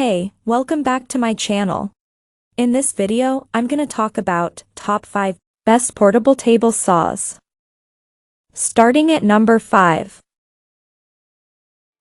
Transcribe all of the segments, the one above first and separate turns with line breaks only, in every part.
Hey, welcome back to my channel. In this video, I'm gonna talk about top 5 best portable table saws. Starting at number 5.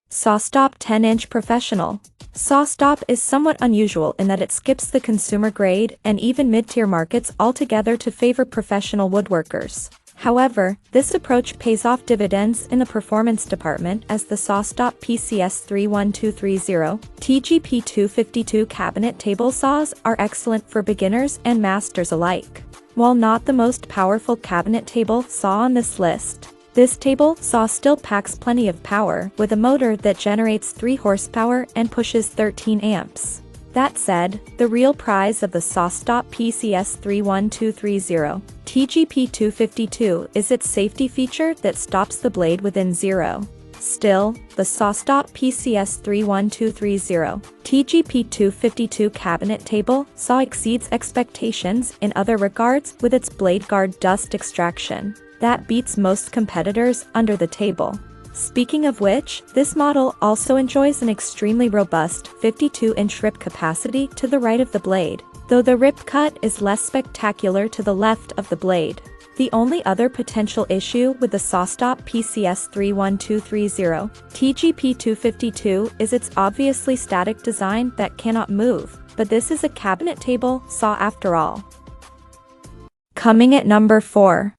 SawStop 10-inch Professional. SawStop is somewhat unusual in that it skips the consumer grade and even mid-tier markets altogether to favor professional woodworkers. However, this approach pays off dividends in the performance department as the SawStop PCS 31230 TGP252 cabinet table saws are excellent for beginners and masters alike. While not the most powerful cabinet table saw on this list, this table saw still packs plenty of power with a motor that generates 3 horsepower and pushes 13 amps. That said, the real prize of the SawStop PCS 31230 TGP252 is its safety feature that stops the blade within 0. Still, the SawStop PCS 31230 TGP252 cabinet table saw exceeds expectations in other regards with its blade guard dust extraction that beats most competitors under the table. Speaking of which, this model also enjoys an extremely robust 52-inch rip capacity to the right of the blade, though the rip cut is less spectacular to the left of the blade. The only other potential issue with the SawStop PCS 31230 TGP252 is its obviously static design that cannot move, but this is a cabinet table saw after all. Coming at number 4.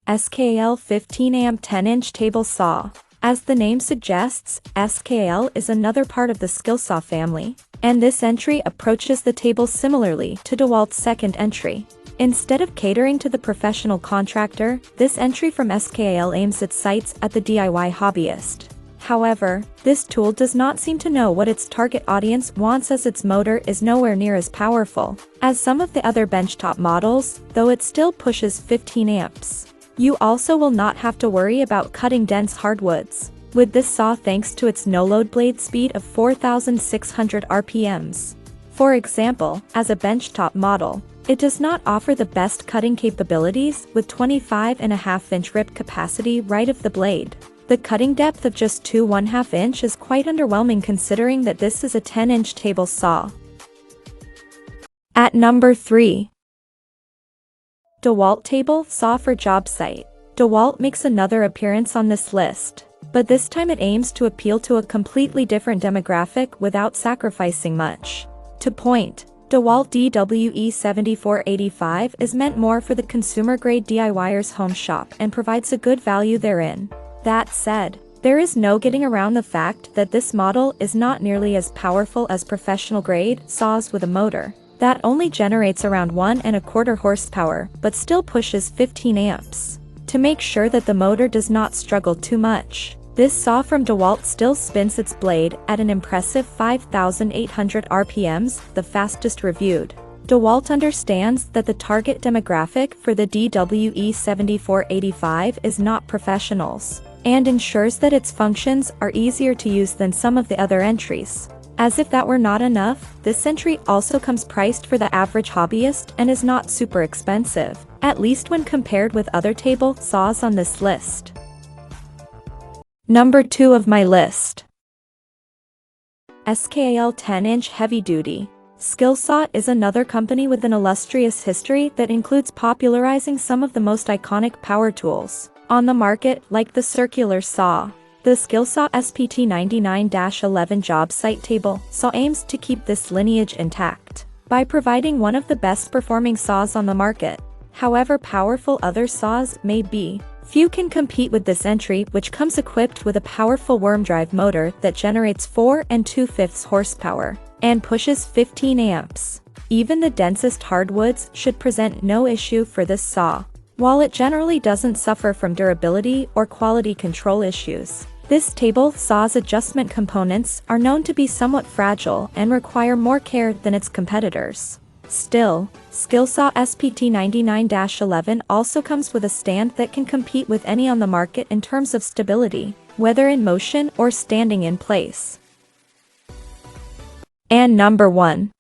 SKL 15-amp 10-inch table saw. As the name suggests, SKL is another part of the Skilsaw family, and this entry approaches the table similarly to DeWalt's second entry. Instead of catering to the professional contractor, this entry from SKL aims its sights at the DIY hobbyist. However, this tool does not seem to know what its target audience wants as its motor is nowhere near as powerful as some of the other benchtop models, though it still pushes 15 amps. You also will not have to worry about cutting dense hardwoods with this saw thanks to its no-load blade speed of 4,600 RPMs. For example, as a benchtop model, it does not offer the best cutting capabilities with 25.5-inch rip capacity right of the blade. The cutting depth of just 2.5 inch is quite underwhelming considering that this is a 10-inch table saw. At number 3. DeWalt table saw for job site. DeWalt makes another appearance on this list, but this time it aims to appeal to a completely different demographic without sacrificing much. To point, DeWalt DWE7485 is meant more for the consumer-grade DIYer's home shop and provides a good value therein. That said, there is no getting around the fact that this model is not nearly as powerful as professional-grade saws with a motor that only generates around 1.25 horsepower but still pushes 15 amps. To make sure that the motor does not struggle too much, this saw from DeWalt still spins its blade at an impressive 5,800 RPMs, the fastest reviewed. DeWalt understands that the target demographic for the DWE7485 is not professionals, and ensures that its functions are easier to use than some of the other entries. As if that were not enough, this entry also comes priced for the average hobbyist and is not super expensive, at least when compared with other table saws on this list. Number 2 of my list. SKL 10-inch Heavy Duty. Skilsaw is another company with an illustrious history that includes popularizing some of the most iconic power tools on the market, like the circular saw. The Skilsaw SPT99-11 job site table saw aims to keep this lineage intact by providing one of the best performing saws on the market. However powerful other saws may be, few can compete with this entry, which comes equipped with a powerful worm drive motor that generates 4 2/5 horsepower and pushes 15 amps. Even the densest hardwoods should present no issue for this saw, while it generally doesn't suffer from durability or quality control issues. This table saw's adjustment components are known to be somewhat fragile and require more care than its competitors. Still, Skilsaw SPT99-11 also comes with a stand that can compete with any on the market in terms of stability, whether in motion or standing in place. And number 1.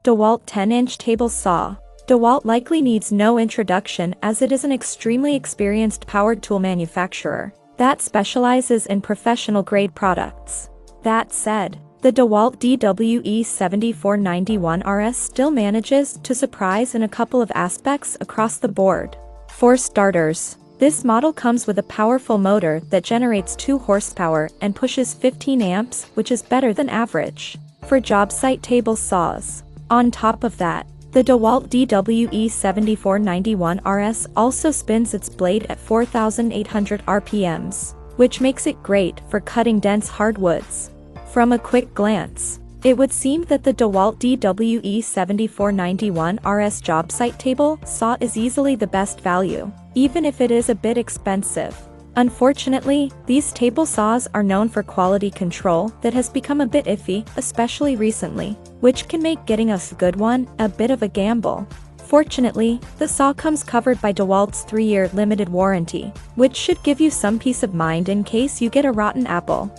DeWalt 10-inch table saw. DeWalt likely needs no introduction as it is an extremely experienced power tool manufacturer that specializes in professional-grade products. That said, the DeWalt DWE-7491RS still manages to surprise in a couple of aspects across the board. For starters, this model comes with a powerful motor that generates 2 horsepower and pushes 15 amps, which is better than average for job site table saws. On top of that, the DeWalt DWE-7491RS also spins its blade at 4,800 RPMs, which makes it great for cutting dense hardwoods. From a quick glance, it would seem that the DeWalt DWE-7491RS job site table saw is easily the best value, even if it is a bit expensive. Unfortunately, these table saws are known for quality control that has become a bit iffy, especially recently, which can make getting a good one a bit of a gamble. Fortunately, the saw comes covered by DeWalt's 3-year limited warranty, which should give you some peace of mind in case you get a rotten apple.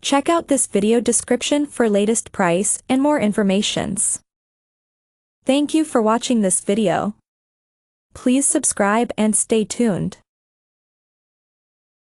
Check out this video description for latest price and more informations. Thank you for watching this video. Please subscribe and stay tuned.